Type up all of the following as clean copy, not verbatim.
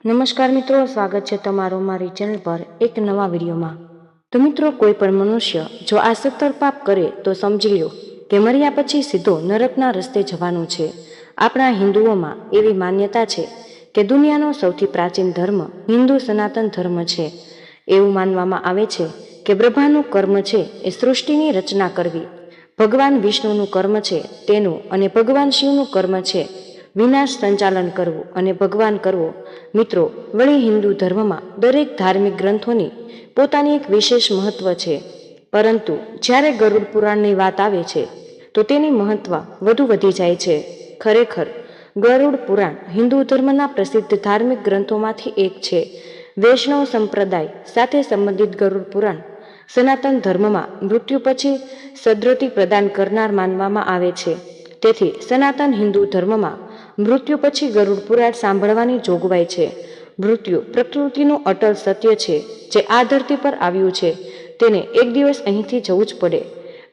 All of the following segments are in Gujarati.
નમસ્કાર મિત્રો, સ્વાગત છે તમારું મારી ચેનલ પર એક નવા વિડીયોમાં। તો મિત્રો, કોઈ પણ મનુષ્ય જો આ 17 પાપ કરે તો સમજી લો કે મર્યા પછી સીધો નરકના રસ્તે જવાનું છે। આપણા હિન્દુઓમાં એવી માન્યતા છે કે દુનિયાનો સૌથી પ્રાચીન ધર્મ હિન્દુ સનાતન ધર્મ છે। એવું માનવામાં આવે છે કે બ્રહ્માનું કર્મ છે એ સૃષ્ટિની રચના કરવી, ભગવાન વિષ્ણુનું કર્મ છે તેનું અને ભગવાન શિવનું કર્મ છે વિનાશ સંચાલન કરવું અને ભગવાન કરવો। મિત્રો, વળી હિન્દુ ધર્મમાં દરેક ધાર્મિક ગ્રંથોની પોતાની એક વિશેષ મહત્વ છે, પરંતુ જ્યારે ગરુડ પુરાણની વાત આવે છે તો તેની મહત્વ વધુ વધી જાય છે। ખરેખર ગરુડ પુરાણ હિન્દુ ધર્મના પ્રસિદ્ધ ધાર્મિક ગ્રંથોમાંથી એક છે। વૈષ્ણવ સંપ્રદાય સાથે સંબંધિત ગરુડ પુરાણ સનાતન ધર્મમાં મૃત્યુ પછી સદ્ગતિ પ્રદાન કરનાર માનવામાં આવે છે। તેથી સનાતન હિન્દુ ધર્મમાં મૃત્યુ પછી ગરુડ પુરાણ સાંભળવાની જોગવાઈ છે। મૃત્યુ પ્રકૃતિનું અટલ સત્ય છે જે આ ધરતી પર આવ્યું છે તેને એક દિવસ અહીંથી જવું જ પડે।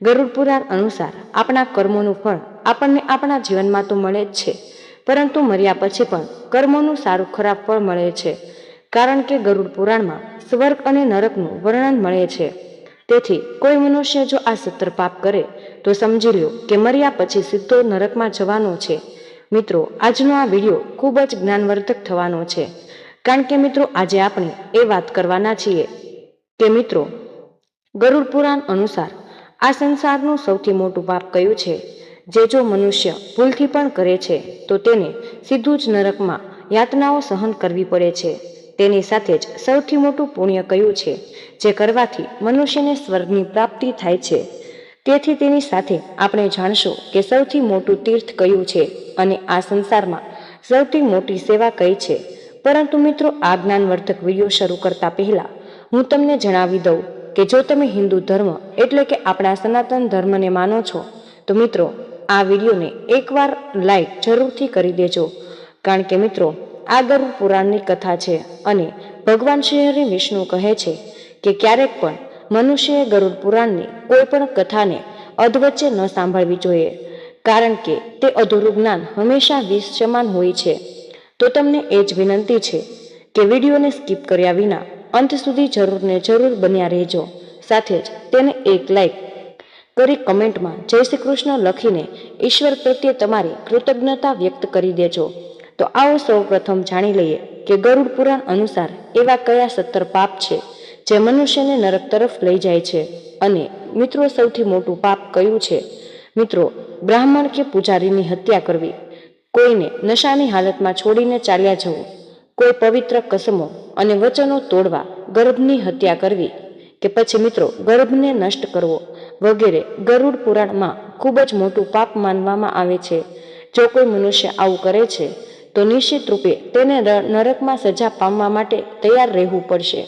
ગરુડ પુરાણ અનુસાર આપણા કર્મોનું ફળ આપણને આપણા જીવનમાં તો મળે જ છે, પરંતુ મર્યા પછી પણ કર્મોનું સારું ખરાબ ફળ મળે છે, કારણ કે ગરુડ પુરાણમાં સ્વર્ગ અને નરકનું વર્ણન મળે છે। તેથી કોઈ મનુષ્ય જો આ 17 પાપ કરે તો સમજી લો કે મર્યા પછી સીધો નરકમાં જવાનો છે। મિત્રો, આજનો આ વિડીયો ખૂબ જ જ્ઞાનવર્ધક થવાનો છે, કારણ કે મિત્રો આજે આપણે એ વાત કરવાના છીએ કે મિત્રો ગરુડ પુરાણ અનુસાર આ સંસારનું સૌથી મોટું પાપ કયું છે, જે જો મનુષ્ય ભૂલથી પણ કરે છે તો તેને સીધું જ નરકમાં યાતનાઓ સહન કરવી પડે છે। તેની સાથે જ સૌથી મોટું પુણ્ય કયું છે, જે કરવાથી મનુષ્યને સ્વર્ગની પ્રાપ્તિ થાય છે। તેથી તેની સાથે આપણે જાણશું કે સૌથી મોટું તીર્થ કયું છે અને આ સંસારમાં સૌથી મોટી સેવા કઈ છે। પરંતુ મિત્રો, આ જ્ઞાનવર્ધક વિડીયો શરૂ કરતા પહેલા હું તમને જણાવી દઉં કે જો તમે હિન્દુ ધર્મ એટલે કે આપણા સનાતન ધર્મને માનો છો તો મિત્રો આ વિડીયોને એકવાર લાઈક જરૂરથી કરી દેજો, કારણ કે મિત્રો આ ગરુડ પુરાણની કથા છે અને ભગવાન શ્રી વિષ્ણુ કહે છે કે ક્યારેક પણ મનુષ્યએ ગરુડ પુરાણની કોઈ પણ કથાને અધવચ્ચે ન સાંભળવી જોઈએ, કારણ કે તે અધૂરું જ્ઞાન હંમેશા વિષ સમાન હોય છે। તો તમને એ જ વિનંતી છે કે વિડીયોને સ્કીપ કર્યા વિના અંત સુધી જરૂર ને જરૂર બન્યા રહેજો। સાથે જ તેને એક લાઈક કરી કમેન્ટમાં જય શ્રી કૃષ્ણ લખીને ઈશ્વર પ્રત્યે તમારી કૃતજ્ઞતા વ્યક્ત કરી દેજો। તો આવો સૌ પ્રથમ જાણી લઈએ કે ગરુડ પુરાણ અનુસાર એવા કયા 17 પાપ છે જે મનુષ્યને નરક તરફ લઈ જાય છે। અને મિત્રો સૌથી મોટું પાપ કયું છે? મિત્રો, બ્રાહ્મણ કે પૂજારીની હત્યા કરવી, કોઈને નશાની હાલતમાં છોડીને ચાલ્યા જવું, કોઈ પવિત્ર કસમો અને વચનો તોડવા, ગર્ભની હત્યા કરવી કે પછી મિત્રો ગર્ભને નષ્ટ કરવો વગેરે ગરુડ પુરાણમાં ખૂબ જ મોટું પાપ માનવામાં આવે છે। જો કોઈ મનુષ્ય આવું કરે છે તો નિશ્ચિત રૂપે તેને નરકમાં સજા પામવા માટે તૈયાર રહેવું પડશે।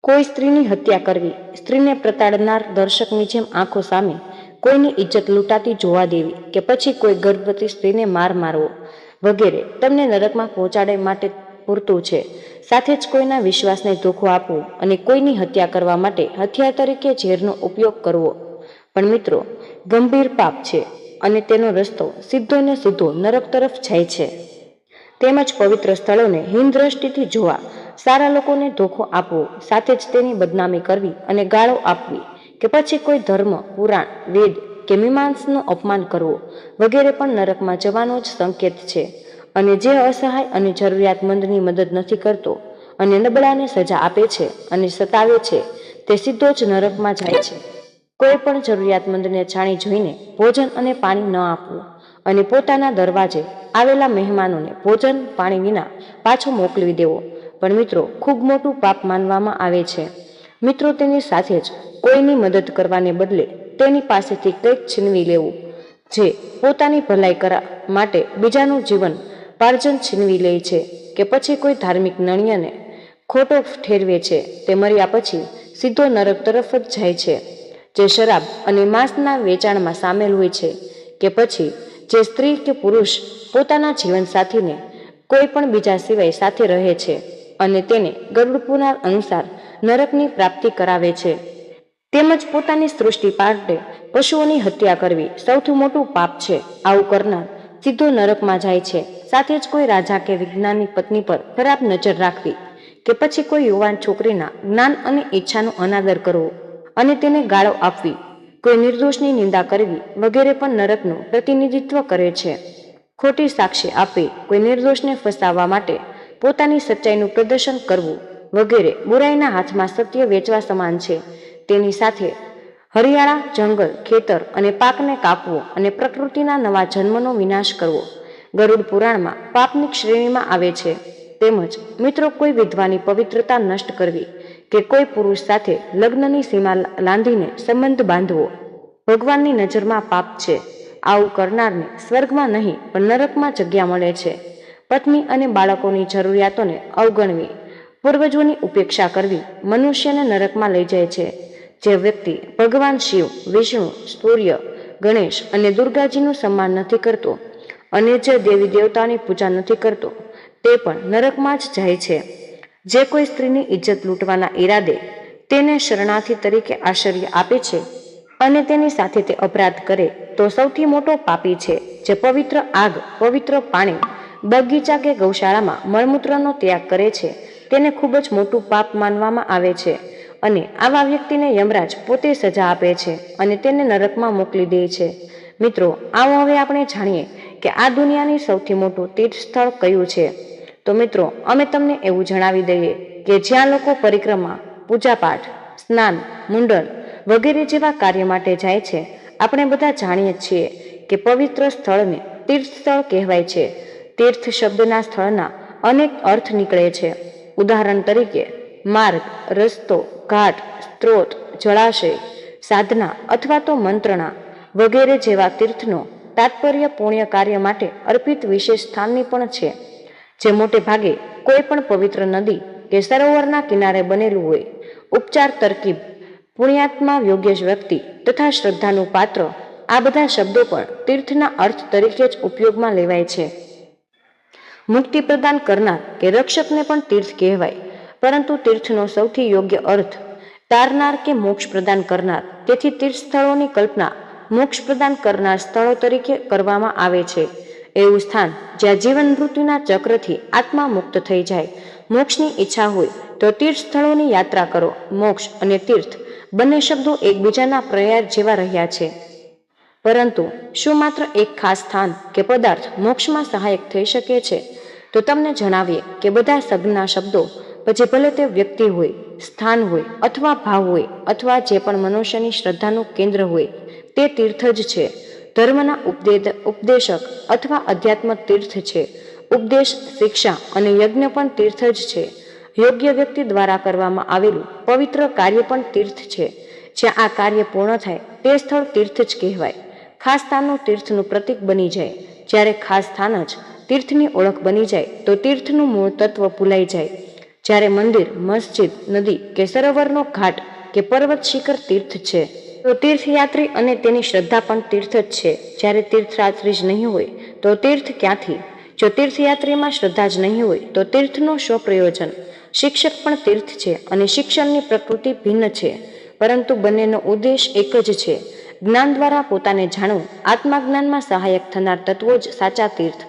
કોઈ સ્ત્રીની હત્યા કરવી, સ્ત્રીને પ્રતાડનાર દર્શકની જેમ આંખો સામે કોઈની ઇજ્જત લૂંટાતી જોવા દેવી કે પછી કોઈ ગર્ભવતી સ્ત્રીને મારવો વગેરે તમને નરકમાં પહોંચાડે માટે પૂરતું છે। સાથે જ કોઈના વિશ્વાસને ધોખો આપવો અને કોઈની હત્યા કરવા માટે હથિયાર તરીકે ઝેરનો ઉપયોગ કરવો પણ મિત્રો ગંભીર પાપ છે અને તેનો રસ્તો સીધો ને સીધો નરક તરફ જાય છે। તેમજ પવિત્ર સ્થળોને હીન દ્રષ્ટિથી જોવા, સારા લોકોને ધોખો આપવો, સાથે જ તેની બદનામી કરવી અને ગાળો આપવી કે પછી કોઈ ધર્મ, પુરાણ, વેદ કે મીમાંસનું અપમાન કરવું વગેરે પણ નરકમાં જવાનો જ સંકેત છે। અને જે અસહાય અને જરૂરિયાતમંદની મદદ નથી કરતો અને નબળાને સજા આપે છે અને સતાવે છે તે સીધો જ નરકમાં જાય છે। કોઈ પણ જરૂરિયાતમંદને જાણી જોઈને ભોજન અને પાણી ન આપવું અને પોતાના દરવાજે આવેલા મહેમાનોને ભોજન પાણી વિના પાછો મોકલી દેવો પણ મિત્રો ખૂબ મોટું પાપ માનવામાં આવે છે। મિત્રો તેની સાથે જ કોઈની મદદ કરવાને બદલે તેની પાસેથી કંઈક છીનવી લેવું, જે પોતાની ભલાઈ માટે બીજાનું જીવન પાર્જન છીનવી લે છે કે પછી કોઈ ધાર્મિક નિર્ણયને ખોટો ઠેરવે છે, તે મર્યા પછી સીધો નરક તરફ જ જાય છે। જે શરાબ અને માંસના વેચાણમાં સામેલ હોય છે કે પછી જે સ્ત્રી કે પુરુષ પોતાના જીવનસાથીને કોઈ પણ બીજા સિવાય સાથે રહે છે અને તેને ગરુડ પુરાણ અનુસાર નરકની પ્રાપ્તિ કરાવે છે, તેમજ પોતાની સૃષ્ટિ માટે પશુઓની હત્યા કરવી સૌથી મોટું પાપ છે। આવું કરનાર સીધો નરકમાં જાય છે। સાથે જ કોઈ રાજા કે વિજ્ઞાનની પત્ની પર ખરાબ નજર રાખવી, કે પછી કોઈ યુવાન છોકરીના જ્ઞાન અને ઈચ્છાનો અનાદર કરવો અને તેને ગાળો આપવી, કોઈ નિર્દોષની નિંદા કરવી વગેરે પણ નરકનું પ્રતિનિધિત્વ કરે છે. ખોટી સાક્ષી આપવી, કોઈ નિર્દોષને ફસાવવા માટે પોતાની સચ્ચાઈનું પ્રદર્શન કરવું વગેરે બુરાઈના હાથમાં સત્ય વેચવા સમાન છે. તેની સાથે હરિયાળા જંગલ, ખેતર અને પાકને કાપવો અને પ્રકૃતિના નવા જન્મનો વિનાશ કરવો ગરુડ પુરાણમાં પાપની શ્રેણીમાં આવે છે. તેમજ મિત્રો કોઈ વિધવાની પવિત્રતા નષ્ટ કરવી કે કોઈ પુરુષ સાથે લગ્નની સીમા લાંધીને સંબંધ બાંધવો ભગવાનની નજરમાં પાપ છે. આવું કરનારને સ્વર્ગમાં નહીં પણ નરકમાં જગ્યા મળે છે. પત્ની અને બાળકોની જરૂરિયાતોને અવગણવી, પૂર્વજોની ઉપેક્ષા કરવી મનુષ્યને નરકમાં લઈ જાય છે. જે વ્યક્તિ ભગવાન શિવ, વિષ્ણુ, સૂર્ય, ગણેશ અને દુર્ગાજીનું સન્માન નથી કરતો અને જે દેવી દેવતાની પૂજા નથી કરતો તે પણ નરકમાં જ જાય છે. જે કોઈ સ્ત્રીની ઇજ્જત લૂંટવાના ઈરાદે તેને શરણાર્થી તરીકે આશ્રય આપે છે અને તેની સાથે તે અપરાધ કરે તો સૌથી મોટો પાપી છે. જે પવિત્ર આગ, પવિત્ર પાણી, બગીચા કે ગૌશાળામાં મળમૂત્રનો ત્યાગ કરે છે તેને ખૂબ જ મોટું પાપ માનવામાં આવે છે અને આવા વ્યક્તિને યમરાજ પોતે સજા આપે છે અને તેને નરકમાં મોકલી દે છે. મિત્રો, આવો હવે આપણે જાણીએ કે આ દુનિયાની સૌથી મોટું તીર્થ સ્થળ કયું છે. તો મિત્રો, અમે તમને એવું જણાવી દઈએ કે જ્યાં લોકો પરિક્રમા, પૂજાપાઠ, સ્નાન, મુંડન વગેરે જેવા કાર્ય માટે જાય છે. આપણે બધા જાણીએ છીએ કે પવિત્ર સ્થળને તીર્થ સ્થળ કહેવાય છે. તીર્થ શબ્દના સ્થળના અનેક અર્થ નીકળે છે. ઉદાહરણ તરીકે માર્ગ, રસ્તો, ઘાટ, સ્ત્રોત, જળાશય, સાધના અથવા તો મંત્રણા વગેરે જેવા તીર્થનો તાત્પર્ય પુણ્ય કાર્ય માટે અર્પિત વિશેષ સ્થાનની પણ છે. જે મોટે ભાગે કોઈ પણ પવિત્ર નદી કે સરોવરના કિનારે બનેલું હોય. ઉપચાર, તરકીબ, પુણ્યાત્મા, યોગ્ય વ્યક્તિ તથા શ્રદ્ધાનું પાત્ર આ બધા શબ્દો પણ તીર્થના અર્થ તરીકે જ ઉપયોગમાં લેવાય છે. મુક્તિ પ્રદાન કરનાર કે રક્ષકને પણ તીર્થ કહેવાય, પરંતુ તીર્થનો સૌથી યોગ્ય અર્થ તારનાર કે મોક્ષ પ્રદાન કરનાર. તેથી તીર્થ સ્થળોની કલ્પના મોક્ષ પ્રદાન કરનાર સ્થળો તરીકે કરવામાં આવે છે. એવું સ્થાન જ્યાં જીવન મૃત્યુના ચક્રથી આત્મા મુક્ત થઈ જાય. મોક્ષની ઈચ્છા હોય તો તીર્થ સ્થળોની યાત્રા કરો. મોક્ષ અને તીર્થ બંને શબ્દો એકબીજાના પર્યાય જેવા રહ્યા છે, પરંતુ શું માત્ર એક ખાસ સ્થાન કે પદાર્થ મોક્ષમાં સહાયક થઈ શકે છે? તો તમને જણાવીએ કે બધા સંજ્ઞા શબ્દો પછી ભલે તે વ્યક્તિ હોય, સ્થાન હોય અથવા ભાવ હોય અથવા જે પણ મનુષ્યની શ્રદ્ધાનું કેન્દ્ર હોય તે તીર્થ જ છે. ધર્મના ઉપદેશક અથવા અધ્યાત્મ તીર્થ છે. ઉપદેશ, શિક્ષા અને યજ્ઞ પણ તીર્થ જ છે. યોગ્ય વ્યક્તિ દ્વારા કરવામાં આવેલું પવિત્ર કાર્ય પણ તીર્થ છે. જ્યાં આ કાર્ય પૂર્ણ થાય તે સ્થળ તીર્થ જ કહેવાય. ખાસ સ્થાનનું તીર્થનું પ્રતીક બની જાય. જ્યારે ખાસ સ્થાન જ તીર્થની ઓળખ બની જાય તો તીર્થનું મૂળ તત્વ ભૂલાઈ જાય. જ્યારે મંદિર, મસ્જિદ, નદી કે સરોવરનો ઘાટ કે પર્વત શિખર તીર્થ છે તો તીર્થયાત્રી અને તેની શ્રદ્ધા પણ તીર્થ જ છે. જ્યારે તીર્થયાત્રી જ નહીં હોય તો તીર્થ ક્યાંથી? જો તીર્થયાત્રીમાં શ્રદ્ધા જ નહીં હોય તો તીર્થનો શું પ્રયોજન? શિક્ષક પણ તીર્થ છે અને શિક્ષણની પ્રકૃતિ ભિન્ન છે, પરંતુ બંનેનો ઉદ્દેશ એક જ છે. જ્ઞાન દ્વારા પોતાને જાણવું. આત્મજ્ઞાનમાં સહાયક થનાર તત્વો જ સાચા તીર્થ.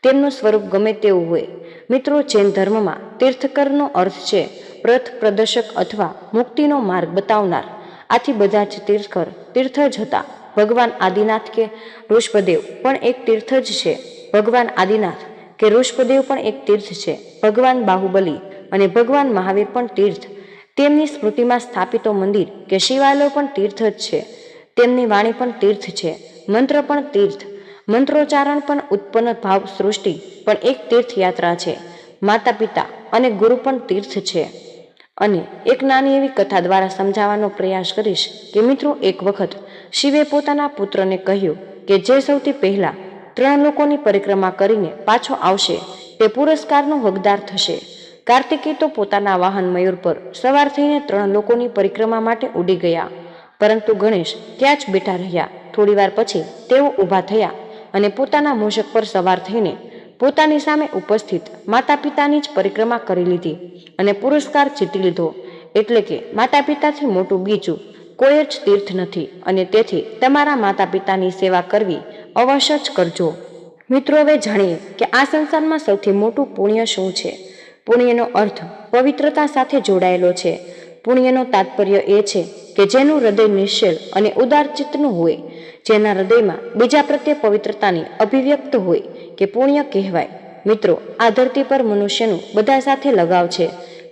તેમનું સ્વરૂપ ગમે તેવું હોય. મિત્રો, જૈન ધર્મમાં તીર્થકરનો અર્થ છે પથ પ્રદર્શક અથવા મુક્તિનો માર્ગ બતાવનાર. આથી બધા જ તીર્થકર તીર્થ જ હતા. ભગવાન આદિનાથ કે ઋષભદેવ પણ એક તીર્થ જ છે. ભગવાન આદિનાથ કે ઋષભદેવ પણ એક તીર્થ છે. ભગવાન બાહુબલી અને ભગવાન મહાવીર પણ તીર્થ. તેમની સ્મૃતિમાં સ્થાપિતો મંદિર કે શિવાલયો પણ તીર્થ જ છે. તેમની વાણી પણ તીર્થ છે. મંત્ર પણ તીર્થ. મંત્રોચ્ચારણ પણ ઉત્પન્ન ભાવ સૃષ્ટિ પણ એક તીર્થયાત્રા છે. માતા પિતા અને ગુરુ પણ તીર્થ છે. અને એક નાની એવી કથા દ્વારા સમજાવવાનો પ્રયાસ કરીશ કે મિત્રો, એક વખત શિવે પોતાના પુત્રને કહ્યું કે જે સૌથી પહેલા 3 લોકોની પરિક્રમા કરીને પાછો આવશે તે પુરસ્કારનો હકદાર થશે. કાર્તિકેય તો પોતાના વાહન મયુર પર સવાર થઈને 3 લોકોની પરિક્રમા માટે ઉડી ગયા, પરંતુ ગણેશ ત્યાં જ બેઠા રહ્યા. થોડી વાર પછી તેઓ ઊભા થયા અને પોતાના મૂષક પર સવાર થઈને પોતાની સામે ઉપસ્થિત માતા પિતાની જ પરિક્રમા કરી લીધી અને પુરસ્કાર જીતી લીધો. એટલે કે માતા પિતાથી મોટું બીજું કોઈ જ તીર્થ નથી અને તેથી તમારા માતા પિતાની સેવા કરવી અવશ્ય જ કરજો. મિત્રો, હવે જાણીએ કે આ સંસારમાં સૌથી મોટું પુણ્ય શું છે. પુણ્યનો અર્થ પવિત્રતા સાથે જોડાયેલો છે. પુણ્યનો તાત્પર્ય એ છે કે જેનું હૃદય નિશ્ચલ અને ઉદાર ચિત્તનું હોય, જેના હૃદયમાં બીજા પ્રત્યે પવિત્રતાની અભિવ્યક્ત હોય કે પુણ્ય કહેવાય. મિત્રો, આ ધરતી પર મનુષ્યનું બધા સાથે લગાવ છે.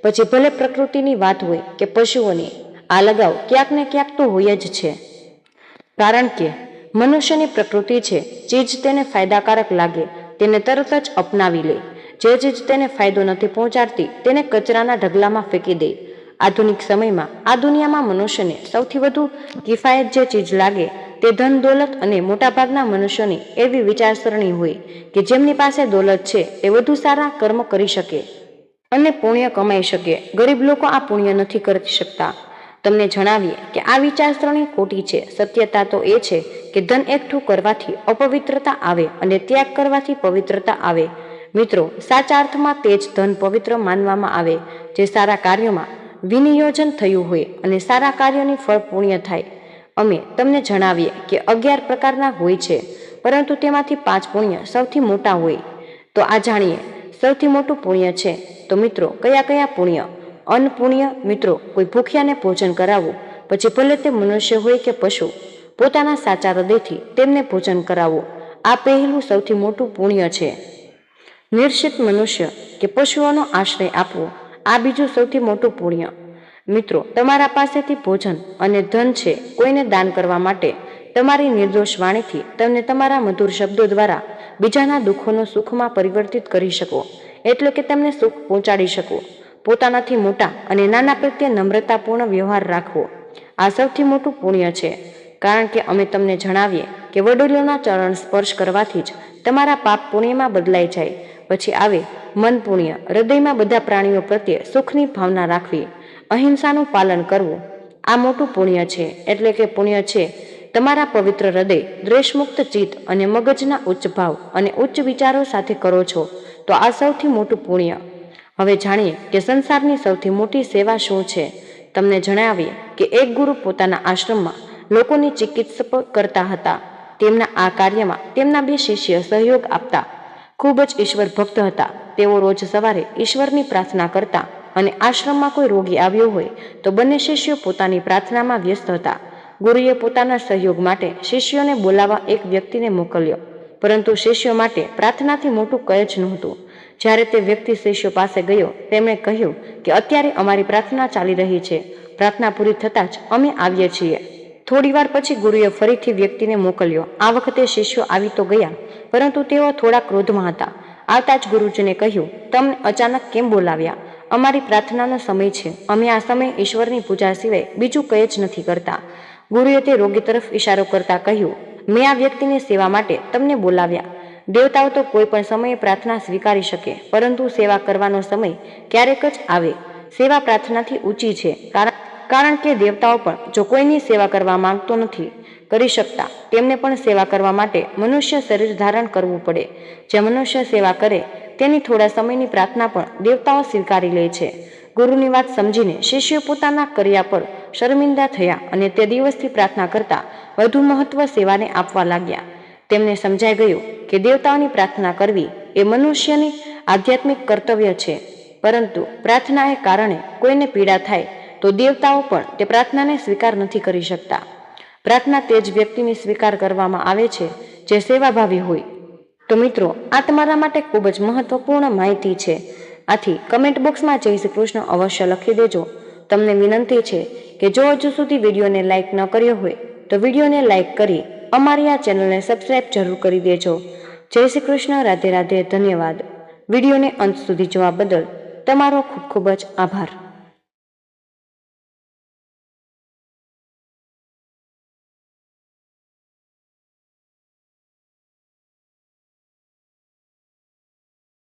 પછી ભલે પ્રકૃતિની વાત હોય કે પશુઓની, આ લગાવ ક્યાંક ને ક્યાંક તો હોય જ છે. કારણ કે મનુષ્યની પ્રકૃતિ છે, ચીજ તેને ફાયદાકારક લાગે તેને તરત જ અપનાવી લે. જે ચીજ તેને ફાયદો નથી પહોંચાડતી તેને કચરાના ઢગલામાં ફેંકી દે. આધુનિક સમયમાં આ દુનિયામાં મનુષ્યને સૌથી વધુ કિફાયત જે ચીજ લાગે તે ધન દોલત અને મોટાભાગના મનુષ્યોની એવી વિચારસરણી હોય કે જેમની પાસે દોલત છે તે વધુ સારા કર્મ કરી શકે અને પુણ્ય કમાઈ શકે. ગરીબ લોકો આ પુણ્ય નથી કરી શકતા. તમને જણાવીએ કે આ વિચારસરણી ખોટી છે. સત્યતા તો એ છે કે ધન એકઠું કરવાથી અપવિત્રતા આવે અને ત્યાગ કરવાથી પવિત્રતા આવે. મિત્રો, સાચા અર્થમાં તે જ ધન પવિત્ર માનવામાં આવે જે સારા કાર્યોમાં વિનિયોજન થયું હોય અને સારા કાર્યોની ફળ પુણ્ય થાય. અમે તમને જણાવીએ કે 11 પ્રકારના હોય છે, પરંતુ તેમાંથી 5 પુણ્ય સૌથી મોટા હોય. તો આ જાણીએ સૌથી મોટું પુણ્ય છે. તો મિત્રો, કયા કયા પુણ્ય? અન્ન પુણ્ય. મિત્રો, કોઈ ભૂખ્યાને ભોજન કરાવવું, પછી ભલે તે મનુષ્ય હોય કે પશુ, પોતાના સાચા હૃદયથી તેમને ભોજન કરાવવું, આ પહેલું સૌથી મોટું પુણ્ય છે. નિર્શિત મનુષ્ય કે પશુઓનો આશ્રય આપવો, આ બીજું સૌથી મોટું પુણ્ય. મિત્રો, તમારા પાસેથી ભોજન અને ધન છે કોઈને દાન કરવા માટે તમારી નિર્દોષ વાણીથી તમને તમારા મધુર શબ્દો દ્વારા બીજાના દુઃખોનો સુખમાં પરિવર્તિત કરી શકો, એટલે કે તેમને સુખ પહોંચાડી શકો. પોતાનાથી મોટા અને નાના પ્રત્યે નમ્રતાપૂર્ણ વ્યવહાર રાખવો, આ સૌથી મોટું પુણ્ય છે. કારણ કે અમે તમને જણાવીએ કે વડીલોના ચરણ સ્પર્શ કરવાથી જ તમારા પાપ પુણ્યમાં બદલાઈ જાય. પછી આવે મન પુણ્ય. હૃદયમાં બધા પ્રાણીઓ પ્રત્યે સુખની ભાવના રાખવી, અહિંસાનું પાલન કરવું, આ મોટું પુણ્ય છે. એટલે કે પુણ્ય છે તમારા પવિત્ર હૃદય, દ્વેષમુક્ત ચિત્ત અને મગજના ઉચ્ચ ભાવ અને ઉચ્ચ વિચારો સાથે કરો છો, તો આ સૌથી મોટું પુણ્ય. હવે જાણીએ કે સંસારની સૌથી મોટી સેવા શું છે. તમને જણાવીએ કે એક ગુરુ પોતાના આશ્રમમાં લોકોની ચિકિત્સા કરતા હતા. તેમના આ કાર્યમાં તેમના 2 શિષ્ય સહયોગ આપતા. ખૂબ જ ઈશ્વર ભક્ત હતા. તેઓ રોજ સવારે ઈશ્વરની પ્રાર્થના કરતા અને આશ્રમમાં કોઈ રોગી આવ્યો હોય તો બંને શિષ્યો પોતાની પ્રાર્થનામાં વ્યસ્ત હતા. ગુરુએ પોતાના સહયોગ માટે શિષ્યોને બોલાવવા એક વ્યક્તિને મોકલ્યો, પરંતુ શિષ્યો માટે પ્રાર્થનાથી મોટું કંઈ જ નહોતું. જ્યારે તે વ્યક્તિ શિષ્યો પાસે ગયો, તેમણે કહ્યું કે અત્યારે અમારી પ્રાર્થના ચાલી રહી છે, પ્રાર્થના પૂરી થતાં જ અમે આવીએ છીએ. થોડી વાર પછી ગુરુએ ફરીથી વ્યક્તિને મોકલ્યો. આ વખતે શિષ્યો આવી તો ગયા, પરંતુ તેઓ થોડા ક્રોધમાં હતા. આવતા જ ગુરુજીને કહ્યું, તમને અચાનક કેમ બોલાવ્યા? અમારી પ્રાર્થનાનો સમય છે, અમે આ સમયે ઈશ્વરની પૂજા સિવાય બીજું કંઈ જ નથી કરતા. ગુરુએ તે રોગી તરફ ઈશારો કરતા કહ્યું, મેં આ વ્યક્તિની સેવા માટે તમને બોલાવ્યા. દેવતાઓ તો કોઈ પણ સમયે પ્રાર્થના સ્વીકારી શકે, પરંતુ સેવા કરવાનો સમય ક્યારેક જ આવે. સેવા પ્રાર્થનાથી ઊંચી છે, કારણ કે દેવતાઓ પણ જો કોઈની સેવા કરવા માંગતો નથી કરી શકતા, તેમને પણ સેવા કરવા માટે મનુષ્ય શરીર ધારણ કરવું પડે. જે મનુષ્ય સેવા કરે તેની થોડા સમયની પ્રાર્થના પણ દેવતાઓ સ્વીકારી લે છે. ગુરુની વાત સમજીને શિષ્યો પોતાના કર્યા પર શર્મિંદા થયા અને તે દિવસથી પ્રાર્થના કરતા વધુ મહત્વ સેવાને આપવા લાગ્યા. તેમને સમજાઈ ગયું કે દેવતાઓની પ્રાર્થના કરવી એ મનુષ્યની આધ્યાત્મિક કર્તવ્ય છે, પરંતુ પ્રાર્થનાને કારણે કોઈને પીડા થાય તો દેવતાઓ પણ તે પ્રાર્થનાને સ્વીકાર નથી કરી શકતા. પ્રાર્થના તે જ વ્યક્તિની સ્વીકાર કરવામાં આવે છે જે સેવાભાવી હોય. તો મિત્રો, આ તમારા માટે ખૂબ જ મહત્વપૂર્ણ માહિતી છે. આથી કમેન્ટ બોક્સમાં જય શ્રી કૃષ્ણ અવશ્ય લખી દેજો. તમને વિનંતી છે કે જો હજુ સુધી વિડીયોને લાઇક ન કર્યો હોય તો વિડીયોને લાઇક કરી અમારી આ ચેનલને સબસ્ક્રાઇબ જરૂર કરી દેજો. જય શ્રી કૃષ્ણ. રાધે રાધે. ધન્યવાદ. વિડીયોને અંત સુધી જોવા બદલ તમારો ખૂબ ખૂબ જ આભાર.